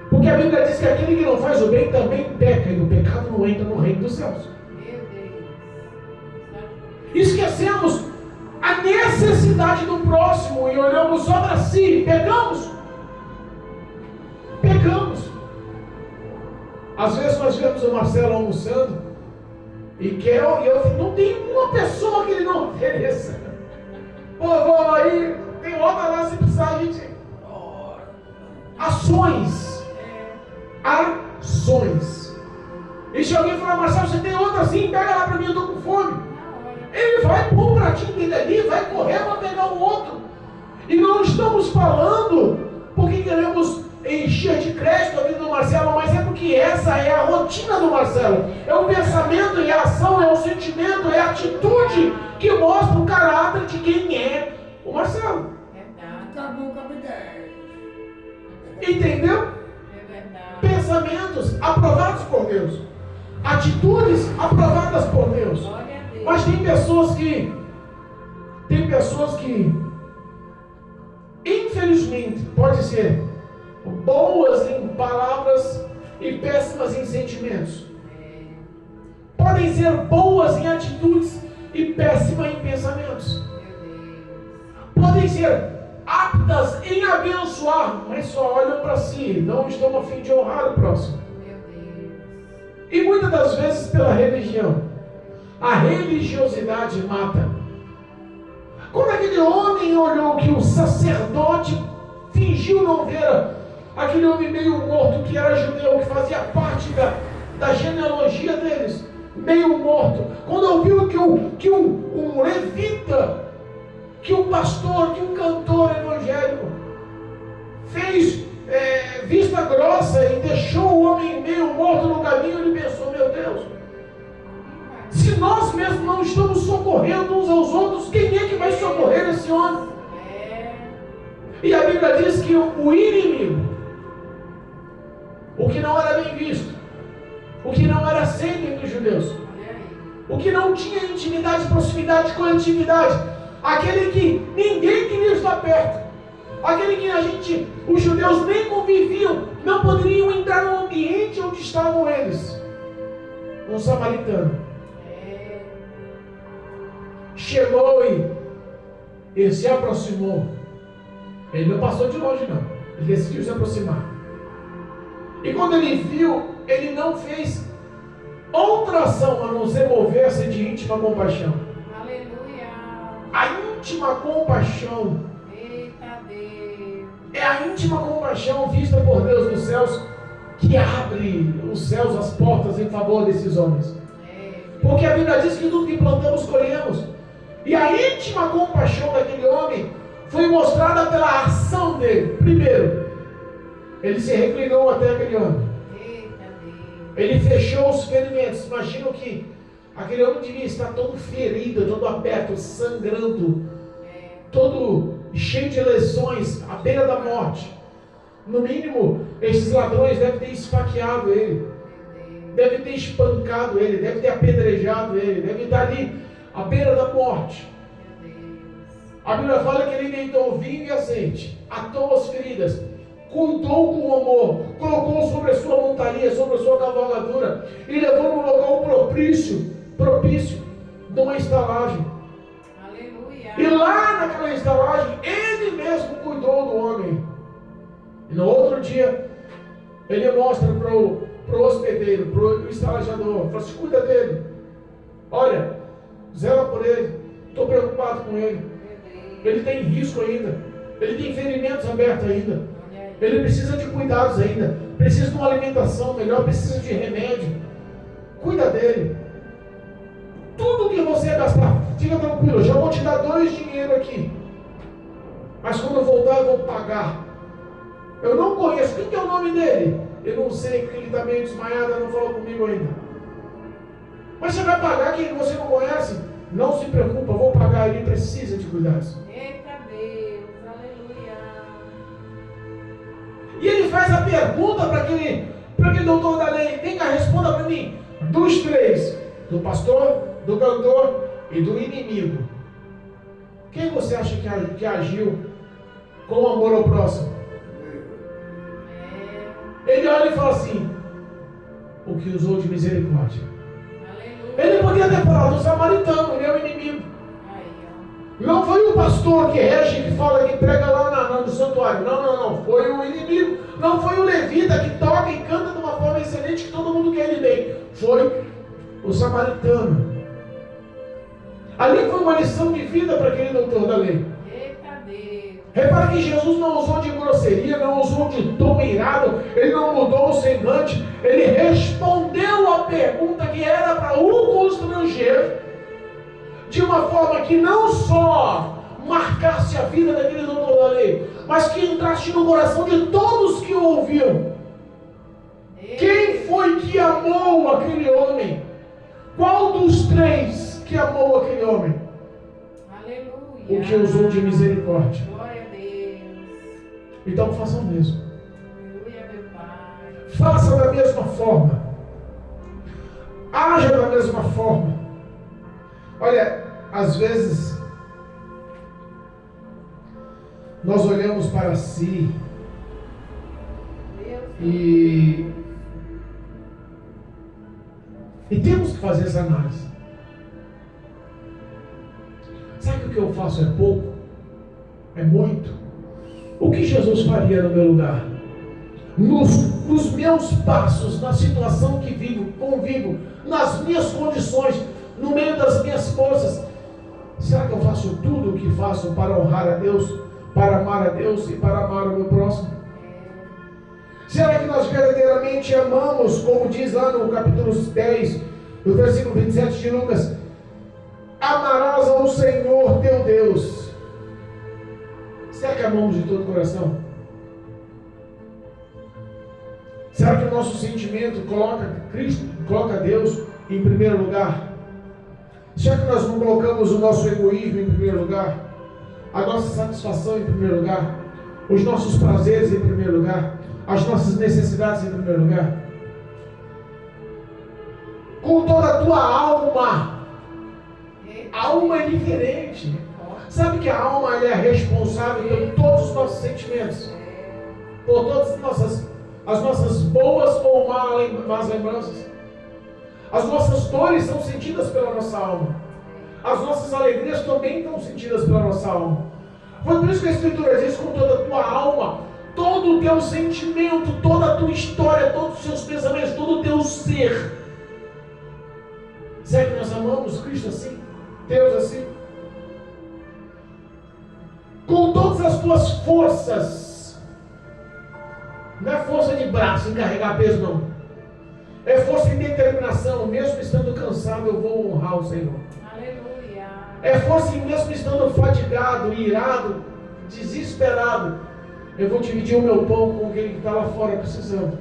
Porque a Bíblia diz que aquele que não faz o bem também peca, e o pecado não entra no reino dos céus. Esquecemos a necessidade do próximo e olhamos só para si. Pecamos. Às vezes nós vemos o Marcelo almoçando e não tem uma pessoa que ele não ofereça. Pô, vamos aí, tem outra lá se precisar, gente. Ações. Ações. E se alguém falar, Marcelo, você tem outra assim? Pega lá pra mim, eu tô com fome. Ele vai pôr o pratinho dele ali, vai correr para pegar o outro. E não estamos falando porque queremos encher de crédito a vida do Marcelo, mas é porque essa é a rotina do Marcelo. É o pensamento, é a ação, é o sentimento, é a atitude que mostra o caráter de quem é o Marcelo. Entendeu? Pensamentos aprovados por Deus, atitudes aprovadas por Deus. Mas tem pessoas que infelizmente pode ser boas em palavras e péssimas em sentimentos. Podem ser boas em atitudes e péssimas em pensamentos. Podem ser aptas em abençoar, mas só olham para si, não estão a fim de honrar o próximo. E muitas das vezes pela religião. A religiosidade mata. Quando aquele homem olhou que o sacerdote fingiu não ver aquele homem meio morto que era judeu, que fazia parte da genealogia deles, meio morto, quando ouviu que um levita, que um pastor, que um cantor evangélico fez vista grossa e deixou o homem meio morto no caminho, ele pensou, meu Deus, se nós mesmos não estamos socorrendo uns aos outros, quem é que vai socorrer esse homem? E a Bíblia diz que o inimigo, o que não era bem visto, o que não era aceito entre os judeus, o que não tinha intimidade, proximidade, coletividade, aquele que ninguém queria estar perto, aquele que os judeus nem conviviam, não poderiam entrar no ambiente onde estavam eles, um samaritano. Chegou e se aproximou. Ele não passou de longe não, ele decidiu se aproximar. E quando ele viu, ele não fez outra ação a não ser mover-se de íntima compaixão. Aleluia. A íntima compaixão. Eita Deus. É a íntima compaixão vista por Deus nos céus que abre os céus, as portas em favor desses homens. Porque a Bíblia diz que tudo que plantamos colhemos. E a íntima compaixão daquele homem foi mostrada pela ação dele. Primeiro, ele se reclinou até aquele homem. Ele fechou os ferimentos. Imagino que aquele homem devia estar todo ferido, todo aberto, sangrando, todo cheio de lesões, à beira da morte. No mínimo, esses ladrões devem ter esfaqueado ele, devem ter espancado ele, devem ter apedrejado ele, devem estar ali à beira da morte. A Bíblia fala que ele deitou vinho e azeite, atou as feridas, cuidou com amor, colocou sobre a sua montaria, sobre a sua cavalgadura e levou no local propício, numa estalagem. Aleluia. E lá naquela estalagem, ele mesmo cuidou do homem. E no outro dia, ele mostra para o hospedeiro, para o estalajador, fala assim, cuida dele, olha, zela por ele, estou preocupado com ele, ele tem risco ainda, ele tem ferimentos abertos ainda, ele precisa de cuidados ainda, precisa de uma alimentação melhor, precisa de remédio, cuida dele. Tudo que você gastar, fica tranquilo, eu já vou te dar 2 dinheiro aqui, mas quando eu voltar eu vou pagar. Eu não conheço, quem que é o nome dele? Eu não sei, porque ele está meio desmaiado, não falou comigo ainda. Mas você vai pagar quem você não conhece? Não se preocupa, eu vou pagar, ele precisa de cuidados. Eita Deus, aleluia. E ele faz a pergunta para aquele doutor da lei, vem cá, responda para mim, dos 3, do pastor, do cantor e do inimigo, quem você acha que agiu com amor ao próximo? Ele olha e fala assim, o que usou de misericórdia. Aleluia. Ele podia ter falado, o samaritano, ele é o inimigo. Não foi o pastor que rege, que fala, que prega lá no santuário. Não. Foi o inimigo. Não foi o levita que toca e canta de uma forma excelente que todo Foi o samaritano. Ali foi uma lição de vida para aquele doutor da lei. Eita Deus. Repara que Jesus não usou de grosseria, não usou de tom irado, ele não mudou o semblante, ele respondeu a pergunta que era para o constranger, de uma forma que não só marcasse a vida daquele doutor da lei, mas que entrasse no coração de todos que o ouviram. Quem foi que amou aquele homem? Qual dos três que amou aquele homem? Aleluia. O que usou de misericórdia. Glória a Deus. Então faça o mesmo. Aleluia, meu Pai. Faça da mesma forma. Haja da mesma forma. Olha, às vezes nós olhamos para si e temos que fazer essa análise. Sabe que o que eu faço é pouco? É muito? O que Jesus faria no meu lugar? Nos meus passos, na situação que vivo, convivo, nas minhas condições, no meio das minhas forças, será que eu faço tudo o que faço para honrar a Deus, para amar a Deus e para amar o meu próximo? Será que nós verdadeiramente amamos, como diz lá no capítulo 10, no versículo 27 de Lucas, amarás ao Senhor teu Deus? Será que amamos de todo o coração? Será que o nosso sentimento coloca Cristo, coloca Deus em primeiro lugar? Será que nós não colocamos o nosso egoísmo em primeiro lugar? A nossa satisfação em primeiro lugar? Os nossos prazeres em primeiro lugar? As nossas necessidades em primeiro lugar? Com toda a tua alma. A alma é diferente. Sabe que a alma é responsável por todos os nossos sentimentos, por todas as nossas boas ou más lembranças. As nossas dores são sentidas pela nossa alma. As nossas alegrias também são sentidas pela nossa alma. Foi por isso que a Escritura diz: com toda a tua alma, todo o teu sentimento, toda a tua história, todos os seus pensamentos, todo o teu ser. Será que nós amamos Cristo assim? Deus assim? Com todas as tuas forças. Não é força de braço em carregar peso, não. É força em determinação. Mesmo estando cansado, eu vou honrar o Senhor. Aleluia. É força em mesmo estando fadigado, irado, desesperado, eu vou dividir o meu pão com quem está lá fora precisando.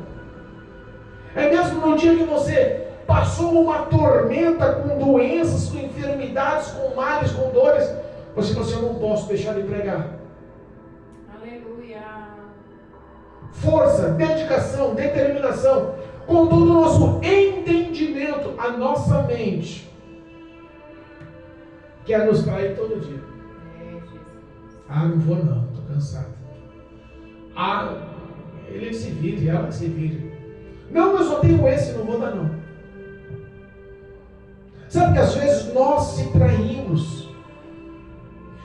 É mesmo no dia que você passou uma tormenta com doenças, com enfermidades, com males, com dores, você falou assim: eu não posso deixar de pregar. Aleluia. Força, dedicação, determinação, com todo o nosso entendimento, a nossa mente quer nos trair todo dia. Não vou não, estou cansado. Ele se vire, ela se vire. Não, eu só tenho esse, não vou dar não. Sabe que às vezes nós se traímos.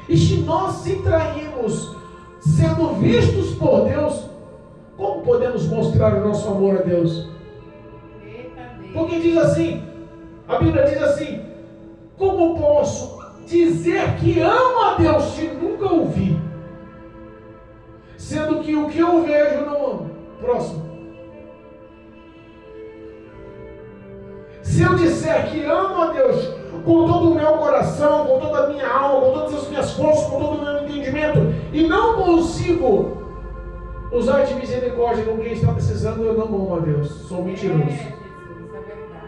E se nós se traímos sendo vistos por Deus, como podemos mostrar o nosso amor a Deus? Porque diz assim, a Bíblia diz assim: como posso dizer que amo a Deus se nunca o vi, sendo que o que eu vejo não amo? Próximo. Se eu disser que amo a Deus com todo o meu coração, com toda a minha alma, com todas as minhas forças, com todo o meu entendimento, e não consigo usar de misericórdia com quem está precisando, eu não amo a Deus. Sou mentiroso. Jesus, é verdade.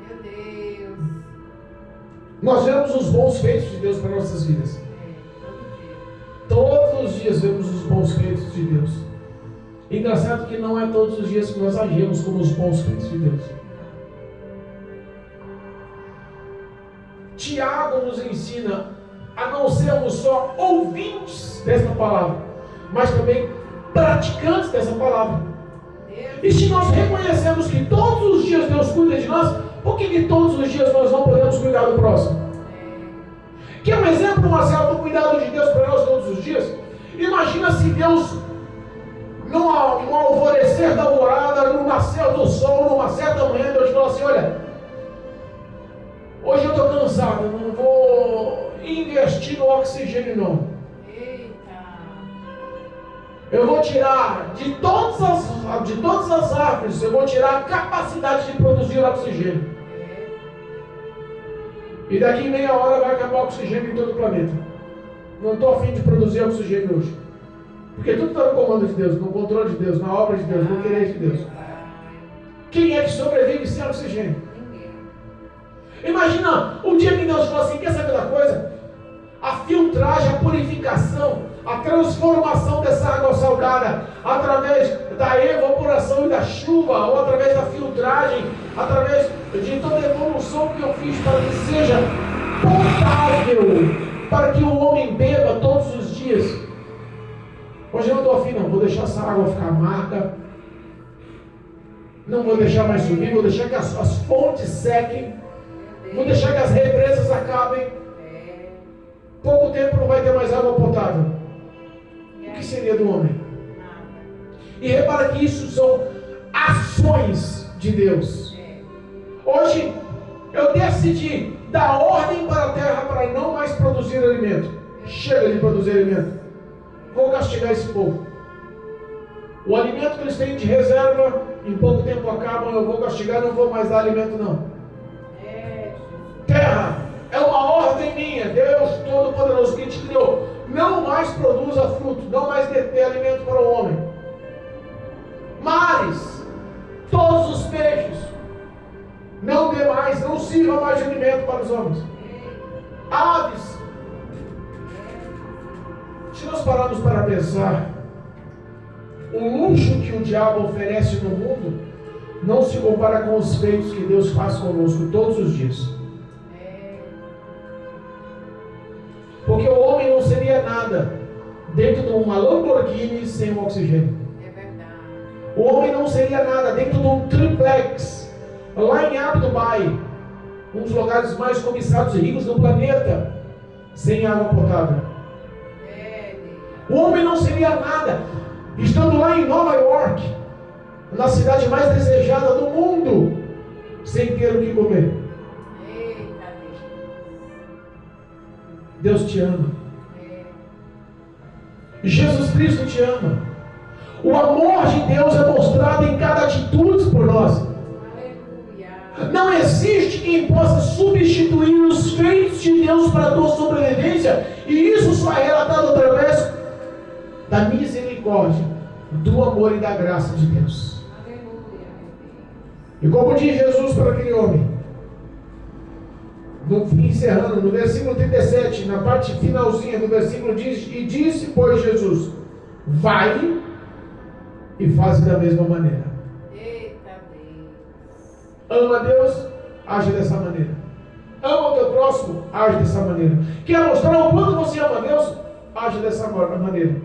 Meu Deus. Nós vemos os bons feitos de Deus para nossas vidas. Todos os dias vemos os bons feitos de Deus. Engraçado que não é todos os dias que nós agimos como os bons feitos de Deus. Tiago nos ensina a não sermos só ouvintes dessa palavra, mas também praticantes dessa palavra. E se nós reconhecemos que todos os dias Deus cuida de nós, por que todos os dias nós não podemos cuidar do próximo? Que é um exemplo, Marcelo, do cuidado de Deus para nós todos os dias. Imagina se Deus, no alvorecer da alvorada, no nascer do sol, concordo, não vou investir no oxigênio não. Eita. Eu vou tirar de todas as árvores, eu vou tirar a capacidade de produzir oxigênio. E daqui meia hora vai acabar o oxigênio em todo o planeta. Não estou a fim de produzir oxigênio hoje. Porque tudo está no comando de Deus, no controle de Deus, na obra de Deus, no querer de Deus. Quem é que sobrevive sem oxigênio? Imagina o dia que Deus falou assim, quer saber da coisa? A filtragem, a purificação, a transformação dessa água salgada através da evaporação e da chuva, ou através da filtragem, através de toda a evolução que eu fiz para que seja potável, para que o homem beba todos os dias. Hoje eu não estou afim, não. Vou deixar essa água ficar amarga. Não vou deixar mais subir. Vou deixar que as fontes sequem. Vou deixar que as represas acabem. Pouco tempo não vai ter mais água potável. O que seria do homem? E repara que isso são ações de Deus. Hoje eu decidi dar ordem para a terra para não mais produzir alimento. Chega de produzir alimento. Vou castigar esse povo. O alimento que eles têm de reserva, em pouco tempo acabam, eu vou castigar, não vou mais dar alimento não. Terra, é uma ordem minha, Deus Todo-Poderoso que te criou. Não mais produza fruto, não mais dê alimento para o homem. Mares, todos os peixes, não dê mais, não sirva mais de alimento para os homens. Aves, se nós pararmos para pensar, o luxo que o diabo oferece no mundo não se compara com os feitos que Deus faz conosco todos os dias. Porque o homem não seria nada dentro de uma Lamborghini sem um oxigênio. É verdade. O homem não seria nada dentro de um triplex lá em Abu Dhabi, um dos lugares mais cobiçados e ricos do planeta, sem água potável. O homem não seria nada estando lá em Nova York, na cidade mais desejada do mundo, sem ter o que comer. Deus te ama. Jesus Cristo te ama. O amor de Deus é mostrado em cada atitude por nós. Não existe quem possa substituir os feitos de Deus para a tua sobrevivência, e isso só é relatado através da misericórdia, do amor e da graça de Deus. E como diz Jesus para aquele homem, no fim, encerrando, no versículo 37, na parte finalzinha do versículo diz, e disse, pois, Jesus, vai e faz da mesma maneira. Eita Deus. Ama a Deus, age dessa maneira. Ama o teu próximo, age dessa maneira. Quer mostrar o quanto você ama a Deus, age dessa maneira.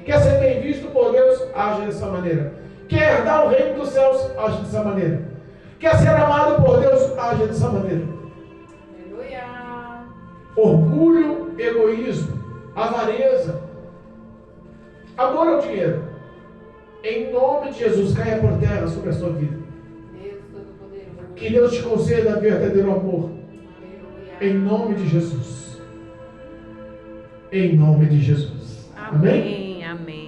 Quer ser bem visto por Deus, age dessa maneira. Quer herdar o reino dos céus, age dessa maneira. Quer ser amado por Deus, age dessa maneira. Orgulho, egoísmo, avareza, amor ao dinheiro, em nome de Jesus, caia por terra sobre a sua vida. Deus Todo-Poderoso. Que Deus te conceda verdadeiro amor. Aleluia. Em nome de Jesus. Em nome de Jesus. Amém. Amém.